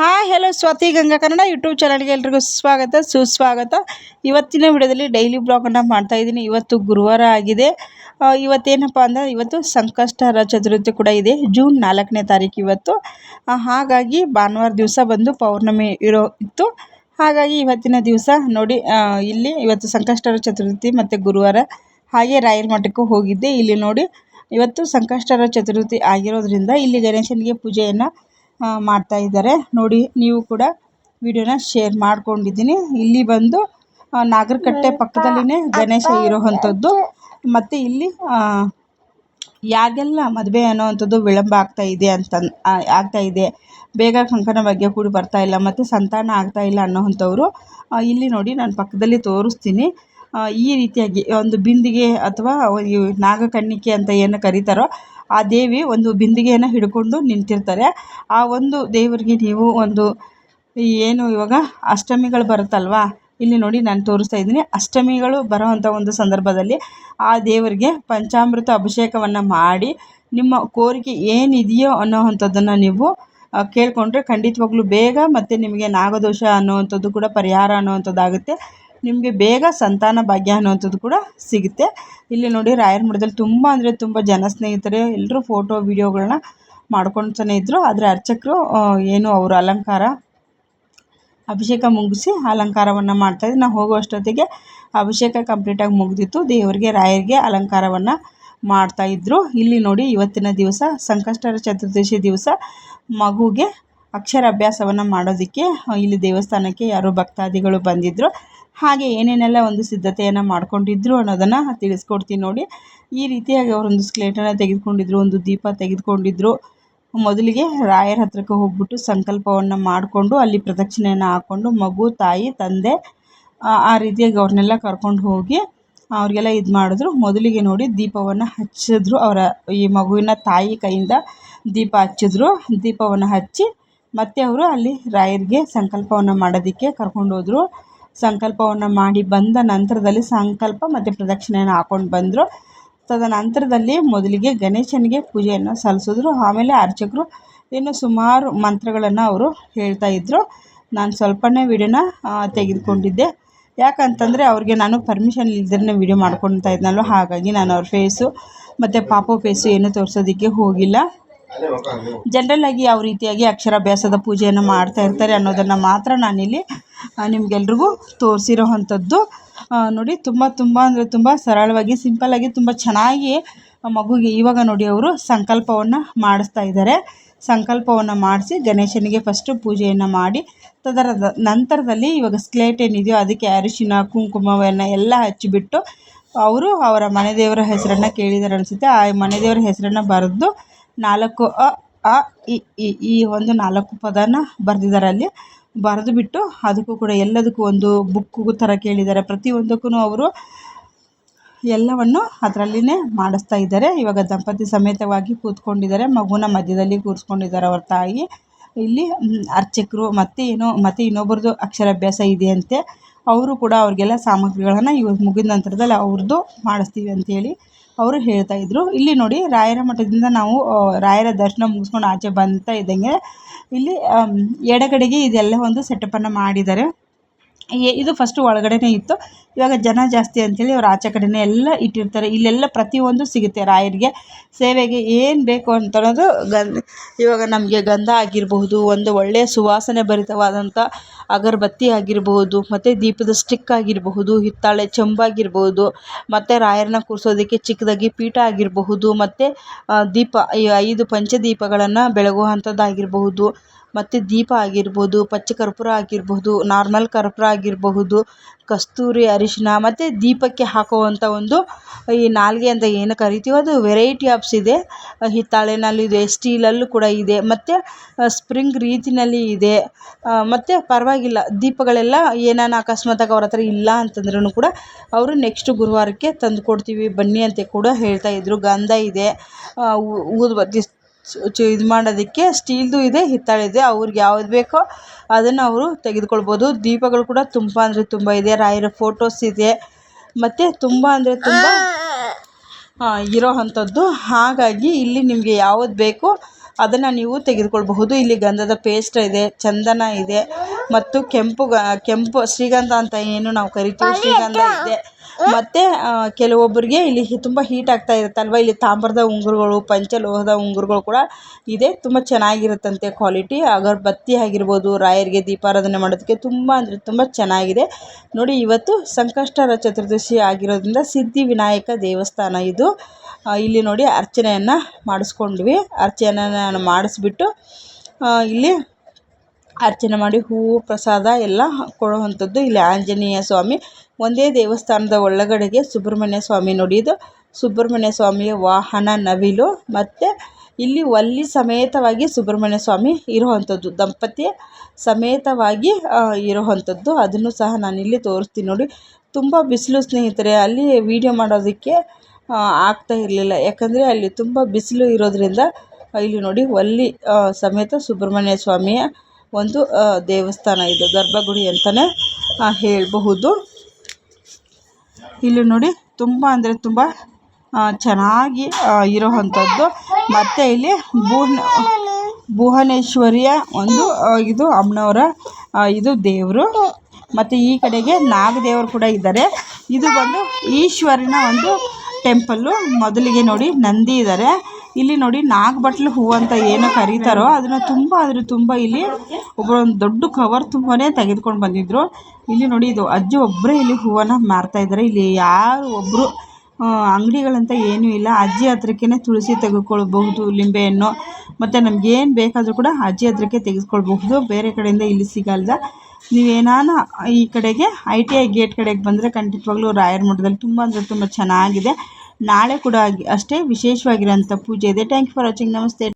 Hi hello Swathi Ganga Kannada YouTube ಚಾನಲ್ಗೆ ಎಲ್ರಿಗೂ ಸ್ವಾಗತ ಸುಸ್ವಾಗತ. ಇವತ್ತಿನ ವಿಡಿಯೋದಲ್ಲಿ ಡೈಲಿ ಬ್ಲಾಗನ್ನು ಮಾಡ್ತಾಯಿದ್ದೀನಿ. ಇವತ್ತು ಗುರುವಾರ ಆಗಿದೆ. ಇವತ್ತೇನಪ್ಪ ಅಂದರೆ ಇವತ್ತು ಸಂಕಷ್ಟಹರ ಚತುರ್ಥಿ ಕೂಡ ಇದೆ. ಜೂನ್ 4ನೇ ತಾರೀಕು ಇವತ್ತು. ಹಾಗಾಗಿ ಭಾನುವಾರ ದಿವಸ ಬಂದು ಪೌರ್ಣಮಿ ಇತ್ತು. ಹಾಗಾಗಿ ಇವತ್ತಿನ ದಿವಸ ನೋಡಿ ಇಲ್ಲಿ ಇವತ್ತು ಸಂಕಷ್ಟಹರ ಚತುರ್ಥಿ ಮತ್ತು ಗುರುವಾರ. ಹಾಗೆ ರಾಯರ ಮಠಕ್ಕೂ ಹೋಗಿದ್ದೆ. ಇಲ್ಲಿ ನೋಡಿ ಇವತ್ತು ಸಂಕಷ್ಟಹರ ಚತುರ್ಥಿ ಆಗಿರೋದ್ರಿಂದ ಇಲ್ಲಿ ಗಣೇಶನಿಗೆ ಪೂಜೆಯನ್ನು ಮಾಡ್ತಾ ಇದ್ದಾರೆ. ನೋಡಿ ನೀವು ಕೂಡ ವಿಡಿಯೋನ ಶೇರ್ ಮಾಡ್ಕೊಂಡಿದ್ದೀನಿ. ಇಲ್ಲಿ ಬಂದು ನಾಗರಕಟ್ಟೆ ಪಕ್ಕದಲ್ಲಿನೇ ಗಣೇಶ ಇರೋವಂಥದ್ದು. ಮತ್ತು ಇಲ್ಲಿ ಯಾರಿಗೆಲ್ಲ ಮದುವೆ ಅನ್ನೋವಂಥದ್ದು ವಿಳಂಬ ಆಗ್ತಾ ಇದೆ, ಬೇಗ ಕಂಕಣ ಭಾಗ್ಯ ಕೂಡಿ ಬರ್ತಾ ಇಲ್ಲ ಮತ್ತು ಸಂತಾನ ಆಗ್ತಾ ಇಲ್ಲ ಅನ್ನೋವಂಥವ್ರು ಇಲ್ಲಿ ನೋಡಿ ನಾನು ಪಕ್ಕದಲ್ಲಿ ತೋರಿಸ್ತೀನಿ. ಈ ರೀತಿಯಾಗಿ ಒಂದು ಬಿಂದಿಗೆ ಅಥವಾ ನಾಗಕನ್ನಿಕೆ ಅಂತ ಏನು ಕರೀತಾರೋ ಆ ದೇವಿ ಒಂದು ಬಿಂದಿಗೆಯನ್ನು ಹಿಡ್ಕೊಂಡು ನಿಂತಿರ್ತಾರೆ. ಆ ಒಂದು ದೇವರಿಗೆ ನೀವು ಒಂದು ಏನು ಇವಾಗ ಅಷ್ಟಮಿಗಳು ಬರುತ್ತಲ್ವಾ, ಇಲ್ಲಿ ನೋಡಿ ನಾನು ತೋರಿಸ್ತಾ ಇದ್ದೀನಿ. ಅಷ್ಟಮಿಗಳು ಬರೋವಂಥ ಒಂದು ಸಂದರ್ಭದಲ್ಲಿ ಆ ದೇವರಿಗೆ ಪಂಚಾಮೃತ ಅಭಿಷೇಕವನ್ನು ಮಾಡಿ ನಿಮ್ಮ ಕೋರಿಕೆ ಏನಿದೆಯೋ ಅನ್ನೋವಂಥದ್ದನ್ನು ನೀವು ಕೇಳಿಕೊಂಡ್ರೆ ಖಂಡಿತವಾಗ್ಲೂ ಬೇಗ ಮತ್ತು ನಿಮಗೆ ನಾಗದೋಷ ಅನ್ನೋವಂಥದ್ದು ಕೂಡ ಪರಿಹಾರ ಅನ್ನೋವಂಥದ್ದಾಗುತ್ತೆ. ನಿಮಗೆ ಬೇಗ ಸಂತಾನ ಭಾಗ್ಯ ಅನ್ನೋವಂಥದ್ದು ಕೂಡ ಸಿಗುತ್ತೆ. ಇಲ್ಲಿ ನೋಡಿ ರಾಯರ ಮಠದಲ್ಲಿ ತುಂಬ ಅಂದರೆ ತುಂಬ ಜನ ಸ್ನೇಹಿತರೆ ಎಲ್ಲರೂ ಫೋಟೋ ವಿಡಿಯೋಗಳನ್ನ ಮಾಡ್ಕೊಳ್ತಾನೆ ಇದ್ದರು. ಆದರೆ ಅರ್ಚಕರು ಏನು ಅವರು ಅಭಿಷೇಕ ಮುಗಿಸಿ ಅಲಂಕಾರವನ್ನು ಮಾಡ್ತಾಯಿದ್ರು. ನಾವು ಹೋಗುವಷ್ಟೊತ್ತಿಗೆ ಅಭಿಷೇಕ ಕಂಪ್ಲೀಟಾಗಿ ಮುಗಿದಿತ್ತು. ದೇವರಿಗೆ ರಾಯರಿಗೆ ಅಲಂಕಾರವನ್ನು ಮಾಡ್ತಾಯಿದ್ರು. ಇಲ್ಲಿ ನೋಡಿ ಇವತ್ತಿನ ದಿವಸ ಸಂಕಷ್ಟಹರ ಚತುರ್ದಶಿ ದಿವಸ ಮಗುಗೆ ಅಕ್ಷರಾಭ್ಯಾಸವನ್ನು ಮಾಡೋದಕ್ಕೆ ಇಲ್ಲಿ ದೇವಸ್ಥಾನಕ್ಕೆ ಯಾರೋ ಭಕ್ತಾದಿಗಳು ಬಂದಿದ್ದರು. ಹಾಗೆ ಏನೇನೆಲ್ಲ ಒಂದು ಸಿದ್ಧತೆಯನ್ನು ಮಾಡ್ಕೊಂಡಿದ್ರು ಅನ್ನೋದನ್ನು ತಿಳಿಸ್ಕೊಡ್ತೀನಿ ನೋಡಿ. ಈ ರೀತಿಯಾಗಿ ಅವರೊಂದು ಸ್ಲೇಟನ್ನು ತೆಗೆದುಕೊಂಡಿದ್ರು, ಒಂದು ದೀಪ ತೆಗೆದುಕೊಂಡಿದ್ರು. ಮೊದಲಿಗೆ ರಾಯರ ಹತ್ರಕ್ಕೆ ಹೋಗ್ಬಿಟ್ಟು ಸಂಕಲ್ಪವನ್ನು ಮಾಡಿಕೊಂಡು ಅಲ್ಲಿ ಪ್ರದಕ್ಷಿಣೆಯನ್ನು ಹಾಕ್ಕೊಂಡು ಮಗು, ತಾಯಿ, ತಂದೆ ಆ ರೀತಿಯಾಗಿ ಅವ್ರನ್ನೆಲ್ಲ ಕರ್ಕೊಂಡು ಹೋಗಿ ಅವ್ರಿಗೆಲ್ಲ ಇದು ಮಾಡಿದ್ರು. ಮೊದಲಿಗೆ ನೋಡಿ ದೀಪವನ್ನು ಹಚ್ಚಿದ್ರು. ಈ ಮಗುವಿನ ತಾಯಿ ಕೈಯಿಂದ ದೀಪ ಹಚ್ಚಿದ್ರು. ದೀಪವನ್ನು ಹಚ್ಚಿ ಮತ್ತೆ ಅವರು ಅಲ್ಲಿ ರಾಯರಿಗೆ ಸಂಕಲ್ಪವನ್ನು ಮಾಡೋದಕ್ಕೆ ಕರ್ಕೊಂಡು ಹೋದರು. ಸಂಕಲ್ಪವನ್ನು ಮಾಡಿ ಬಂದ ನಂತರದಲ್ಲಿ ಸಂಕಲ್ಪ ಮತ್ತು ಪ್ರದಕ್ಷಿಣೆಯನ್ನು ಹಾಕ್ಕೊಂಡು ಬಂದರು. ತದನಂತರದಲ್ಲಿ ಮೊದಲಿಗೆ ಗಣೇಶನಿಗೆ ಪೂಜೆಯನ್ನು ಸಲ್ಲಿಸಿದ್ರು. ಆಮೇಲೆ ಅರ್ಚಕರು ಇನ್ನು ಸುಮಾರು ಮಂತ್ರಗಳನ್ನು ಅವರು ಹೇಳ್ತಾಯಿದ್ರು. ನಾನು ಸ್ವಲ್ಪನೇ ವಿಡಿಯೋನ ತೆಗೆದುಕೊಂಡಿದ್ದೆ. ಯಾಕಂತಂದರೆ ಅವ್ರಿಗೆ ನಾನು ಪರ್ಮಿಷನ್ ಇಲ್ದೇ ವಿಡಿಯೋ ಮಾಡ್ಕೊಳ್ತಾ ಇದ್ನಲ್ವ, ಹಾಗಾಗಿ ನಾನು ಅವ್ರ ಫೇಸು ಮತ್ತು ಪಾಪು ಫೇಸು ಏನು ತೋರಿಸೋದಕ್ಕೆ ಹೋಗಿಲ್ಲ. ಜನರಲ್ಲಾಗಿ ಯಾವ ರೀತಿಯಾಗಿ ಅಕ್ಷರಾಭ್ಯಾಸದ ಪೂಜೆಯನ್ನು ಮಾಡ್ತಾ ಇರ್ತಾರೆ ಅನ್ನೋದನ್ನು ಮಾತ್ರ ನಾನಿಲ್ಲಿ ನಿಮಗೆಲ್ರಿಗೂ ತೋರಿಸಿರೋ ಅಂಥದ್ದು. ನೋಡಿ ತುಂಬ ಅಂದರೆ ತುಂಬ ಸರಳವಾಗಿ ಸಿಂಪಲ್ಲಾಗಿ ತುಂಬ ಚೆನ್ನಾಗಿ ಮಗುಗೆ ಇವಾಗ ನೋಡಿ ಅವರು ಸಂಕಲ್ಪವನ್ನು ಮಾಡಿಸ್ತಾ ಇದ್ದಾರೆ. ಸಂಕಲ್ಪವನ್ನು ಮಾಡಿಸಿ ಗಣೇಶನಿಗೆ ಫಸ್ಟು ಪೂಜೆಯನ್ನು ಮಾಡಿ ತದರ ನಂತರದಲ್ಲಿ ಇವಾಗ ಸ್ಲೇಟ್ ಏನಿದೆಯೋ ಅದಕ್ಕೆ ಅರಿಶಿನ ಕುಂಕುಮವನ್ನು ಎಲ್ಲ ಹಚ್ಚಿಬಿಟ್ಟು ಅವರು ಅವರ ಮನೆ ದೇವರ ಹೆಸರನ್ನು ಕೇಳಿದ್ದಾರೆ ಅನಿಸುತ್ತೆ. ಆ ಮನೆ ದೇವರ ಹೆಸರನ್ನು ಬರೆದು 4 ಅ ಇ ಈ ಒಂದು 4 ಪದನ ಬರೆದಿದ್ದಾರೆ. ಅಲ್ಲಿ ಬರೆದು ಬಿಟ್ಟು ಅದಕ್ಕೂ ಕೂಡ ಎಲ್ಲದಕ್ಕೂ ಒಂದು ಬುಕ್ಕು ಥರ ಕೇಳಿದ್ದಾರೆ. ಪ್ರತಿಯೊಂದಕ್ಕೂ ಅವರು ಎಲ್ಲವನ್ನು ಅದರಲ್ಲಿನೇ ಮಾಡಿಸ್ತಾ ಇದ್ದಾರೆ. ಇವಾಗ ದಂಪತಿ ಸಮೇತವಾಗಿ ಕೂತ್ಕೊಂಡಿದ್ದಾರೆ. ಮಗುನ ಮಧ್ಯದಲ್ಲಿ ಕೂರಿಸ್ಕೊಂಡಿದ್ದಾರೆ ಅವ್ರ ತಾಯಿ. ಇಲ್ಲಿ ಅರ್ಚಕರು ಮತ್ತು ಇನ್ನೊಬ್ಬರದ್ದು ಅಕ್ಷರಾಭ್ಯಾಸ ಇದೆಯಂತೆ. ಅವರು ಕೂಡ ಅವ್ರಿಗೆಲ್ಲ ಸಾಮಗ್ರಿಗಳನ್ನು ಇವಾಗ ಮುಗಿದ ನಂತರದಲ್ಲಿ ಅವ್ರದ್ದು ಮಾಡಿಸ್ತೀವಿ ಅಂಥೇಳಿ ಅವರು ಹೇಳ್ತಾಯಿದ್ರು. ಇಲ್ಲಿ ನೋಡಿ ರಾಯರ ಮಠದಿಂದ ನಾವು ರಾಯರ ದರ್ಶನ ಮುಗಿಸ್ಕೊಂಡು ಆಚೆ ಬಂತಾ ಇದ್ದಂಗೆ ಇಲ್ಲಿ ಎಡಗಡೆಗೆ ಇದೆಲ್ಲ ಒಂದು ಸೆಟಪ್ಪನ್ನು ಮಾಡಿದ್ದಾರೆ. ಇದು ಫಸ್ಟು ಒಳಗಡೆನೇ ಇತ್ತು. ಇವಾಗ ಜನ ಜಾಸ್ತಿ ಅಂಥೇಳಿ ಅವ್ರು ಆಚೆ ಕಡೆನೇ ಎಲ್ಲ ಇಟ್ಟಿರ್ತಾರೆ. ಇಲ್ಲೆಲ್ಲ ಪ್ರತಿಯೊಂದು ಸಿಗುತ್ತೆ. ರಾಯರಿಗೆ ಸೇವೆಗೆ ಏನು ಬೇಕು ಅಂತ ಅನ್ನೋದು ಇವಾಗ ನಮಗೆ ಗಂಧ ಆಗಿರಬಹುದು, ಒಂದು ಒಳ್ಳೆಯ ಸುವಾಸನೆ ಭರಿತವಾದಂಥ ಅಗರಬತ್ತಿ ಆಗಿರಬಹುದು, ಮತ್ತು ದೀಪದ ಸ್ಟಿಕ್ ಆಗಿರಬಹುದು, ಹಿತ್ತಾಳೆ ಚೆಂಬಾಗಿರ್ಬೋದು, ಮತ್ತು ರಾಯರನ್ನ ಕೂರಿಸೋದಕ್ಕೆ ಚಿಕ್ಕದಾಗಿ ಪೀಠ ಆಗಿರಬಹುದು, ಮತ್ತು ದೀಪ 5 ಪಂಚದೀಪಗಳನ್ನು ಬೆಳಗುವಂಥದ್ದಾಗಿರಬಹುದು, ಮತ್ತು ದೀಪ ಆಗಿರ್ಬೋದು, ಪಚ್ಚ ಕರ್ಪೂರ ಆಗಿರಬಹುದು, ನಾರ್ಮಲ್ ಕರ್ಪೂರ ಆಗಿರಬಹುದು, ಕಸ್ತೂರಿ ಅರಿಶಿನ, ಮತ್ತು ದೀಪಕ್ಕೆ ಹಾಕುವಂಥ ಒಂದು ಈ ನಾಲ್ಗೆ ಅಂತ ಏನು ಕರಿತೀವೋ ಅದು ವೆರೈಟಿ ಆಪ್ಸ್ ಇದೆ. ಹಿತ್ತಾಳೆನಲ್ಲೂ ಇದೆ, ಸ್ಟೀಲಲ್ಲೂ ಕೂಡ ಇದೆ, ಮತ್ತು ಸ್ಪ್ರಿಂಗ್ ರೀತಿಯಲ್ಲಿ ಇದೆ. ಮತ್ತು ಪರವಾಗಿಲ್ಲ ದೀಪಗಳೆಲ್ಲ ಏನಾನ ಅಕಸ್ಮಾತಾಗಿ ಅವ್ರ ಹತ್ರ ಇಲ್ಲ ಅಂತಂದ್ರೂ ಕೂಡ ಅವರು ನೆಕ್ಸ್ಟ್ ಗುರುವಾರಕ್ಕೆ ತಂದು ಕೊಡ್ತೀವಿ ಬನ್ನಿ ಅಂತ ಕೂಡ ಹೇಳ್ತಾಯಿದ್ರು. ಗಂಧ ಇದೆ, ಊದುಬತ್ತಿ ಇದು ಮಾಡೋದಕ್ಕೆ ಸ್ಟೀಲ್ದು ಇದೆ, ಹಿತ್ತಾಳಿದೆ. ಅವ್ರಿಗೆ ಯಾವ್ದು ಬೇಕೋ ಅದನ್ನು ಅವರು ತೆಗೆದುಕೊಳ್ಬೋದು. ದೀಪಗಳು ಕೂಡ ತುಂಬ ಅಂದರೆ ತುಂಬ ಇದೆ. ರಾಯರ ಫೋಟೋಸ್ ಇದೆ, ಮತ್ತು ತುಂಬ ಅಂದರೆ ತುಂಬ ಇರೋ ಅಂಥದ್ದು. ಹಾಗಾಗಿ ಇಲ್ಲಿ ನಿಮಗೆ ಯಾವುದು ಬೇಕೋ ಅದನ್ನು ನೀವು ತೆಗೆದುಕೊಳ್ಬಹುದು. ಇಲ್ಲಿ ಗಂಧದ ಪೇಸ್ಟ್ ಇದೆ, ಚಂದನ ಇದೆ ಮತ್ತು ಕೆಂಪು ಶ್ರೀಗಂಧ ಅಂತ ಏನು ನಾವು ಕರಿತೀವಿ, ಶ್ರೀಗಂಧ ಇದೆ. ಮತ್ತು ಕೆಲವೊಬ್ಬರಿಗೆ ಇಲ್ಲಿ ತುಂಬ ಹೀಟ್ ಆಗ್ತಾ ಇರುತ್ತಲ್ವ, ಇಲ್ಲಿ ತಾಮ್ರದ ಉಂಗುರಗಳು, ಪಂಚಲೋಹದ ಉಂಗುರಗಳು ಕೂಡ ಇದೆ. ತುಂಬ ಚೆನ್ನಾಗಿರುತ್ತಂತೆ ಕ್ವಾಲಿಟಿ. ಅಗರಬತ್ತಿ ಆಗಿರ್ಬೋದು, ರಾಯರಿಗೆ ದೀಪಾರಾಧನೆ ಮಾಡೋದಕ್ಕೆ ತುಂಬ ಅಂದರೆ ತುಂಬ ಚೆನ್ನಾಗಿದೆ ನೋಡಿ. ಇವತ್ತು ಸಂಕಷ್ಟಹರ ಚತುರ್ದಶಿ ಆಗಿರೋದ್ರಿಂದ ಸಿದ್ಧಿವಿನಾಯಕ ದೇವಸ್ಥಾನ ಇದು. ಇಲ್ಲಿ ನೋಡಿ ಅರ್ಚನೆಯನ್ನು ಮಾಡಿಸ್ಕೊಂಡ್ವಿ. ಅರ್ಚನೆಯನ್ನು ಮಾಡಿಸ್ಬಿಟ್ಟು ಇಲ್ಲಿ ಅರ್ಚನೆ ಮಾಡಿ ಹೂವು ಪ್ರಸಾದ ಎಲ್ಲ ಕೊಡುವಂಥದ್ದು. ಇಲ್ಲಿ ಆಂಜನೇಯ ಸ್ವಾಮಿ, ಒಂದೇ ದೇವಸ್ಥಾನದ ಒಳಗಡೆಗೆ ಸುಬ್ರಹ್ಮಣ್ಯ ಸ್ವಾಮಿ ನೋಡಿ. ಇದು ಸುಬ್ರಹ್ಮಣ್ಯ ಸ್ವಾಮಿಯ ವಾಹನ ನವಿಲು. ಮತ್ತು ಇಲ್ಲಿ ವಲ್ಲಿ ಸಮೇತವಾಗಿ ಸುಬ್ರಹ್ಮಣ್ಯ ಸ್ವಾಮಿ ಇರುವಂಥದ್ದು, ದಂಪತಿ ಸಮೇತವಾಗಿ ಇರುವಂಥದ್ದು. ಅದನ್ನು ಸಹ ನಾನಿಲ್ಲಿ ತೋರಿಸ್ತೀನಿ ನೋಡಿ. ತುಂಬ ಬಿಸಿಲು ಸ್ನೇಹಿತರೆ, ಅಲ್ಲಿ ವಿಡಿಯೋ ಮಾಡೋದಕ್ಕೆ ಆಗ್ತಾ ಇರಲಿಲ್ಲ, ಯಾಕಂದರೆ ಅಲ್ಲಿ ತುಂಬ ಬಿಸಿಲು ಇರೋದ್ರಿಂದ. ಇಲ್ಲಿ ನೋಡಿ ವಲ್ಲಿ ಸಮೇತ ಸುಬ್ರಹ್ಮಣ್ಯ ಸ್ವಾಮಿಯ ಒಂದು ದೇವಸ್ಥಾನ ಇದು, ಗರ್ಭಗುಡಿ ಅಂತಲೇ ಹೇಳಬಹುದು. ಇಲ್ಲಿ ನೋಡಿ ತುಂಬ ಅಂದರೆ ತುಂಬ ಚೆನ್ನಾಗಿ ಇರೋವಂಥದ್ದು. ಮತ್ತು ಇಲ್ಲಿ ಭುವನೇಶ್ವರಿಯ ಒಂದು ಇದು ಅಮ್ಮನವರ ಇದು ದೇವರು. ಮತ್ತು ಈ ಕಡೆಗೆ ನಾಗದೇವರು ಕೂಡ ಇದ್ದಾರೆ. ಇದು ಬಂದು ಈಶ್ವರನ ಒಂದು ಟೆಂಪಲ್ಲು. ಮೊದಲಿಗೆ ನೋಡಿ ನಂದಿ ಇದ್ದಾರೆ. ಇಲ್ಲಿ ನೋಡಿ ನಾಗಬಟ್ಲು ಹೂವು ಅಂತ ಏನು ಕರೀತಾರೋ ಅದನ್ನು ತುಂಬ ಇಲ್ಲಿ ಒಬ್ಬರೊಂದು ದೊಡ್ಡ ಕವರ್ ತುಂಬಾ ತೆಗೆದುಕೊಂಡು ಬಂದಿದ್ದರು. ಇಲ್ಲಿ ನೋಡಿ ಇದು ಅಜ್ಜಿ ಒಬ್ಬರೇ ಇಲ್ಲಿ ಹೂವನ್ನು ಮಾರ್ತಾ ಇದ್ದಾರೆ. ಇಲ್ಲಿ ಯಾರು ಒಬ್ಬರು ಅಂಗಡಿಗಳಂತ ಏನೂ ಇಲ್ಲ. ಅಜ್ಜಿ ಹತ್ರಕ್ಕೇ ತುಳಸಿ ತೆಗೆದುಕೊಳ್ಬಹುದು, ಲಿಂಬೆಹಣ್ಣು ಮತ್ತು ನಮಗೇನು ಬೇಕಾದರೂ ಕೂಡ ಅಜ್ಜಿ ಹತ್ರಕ್ಕೆ ತೆಗೆದುಕೊಳ್ಬಹುದು. ಬೇರೆ ಕಡೆಯಿಂದ ಇಲ್ಲಿ ಸಿಗಲ್ಲ. ನೀವೇನಾನ ಈ ಕಡೆಗೆ ITI ಗೇಟ್ ಕಡೆಗೆ ಬಂದರೆ ಖಂಡಿತವಾಗ್ಲೂ ರಾಯರ ಮಠದಲ್ಲಿ ತುಂಬ ಅಂದರೆ ತುಂಬ ಚೆನ್ನಾಗಿದೆ. ನಾಳೆ ಕೂಡ ಅಷ್ಟೇ ವಿಶೇಷವಾಗಿರೋಂಥ ಪೂಜೆ ಇದೆ. Thank you for watching. ನಮಸ್ತೆ.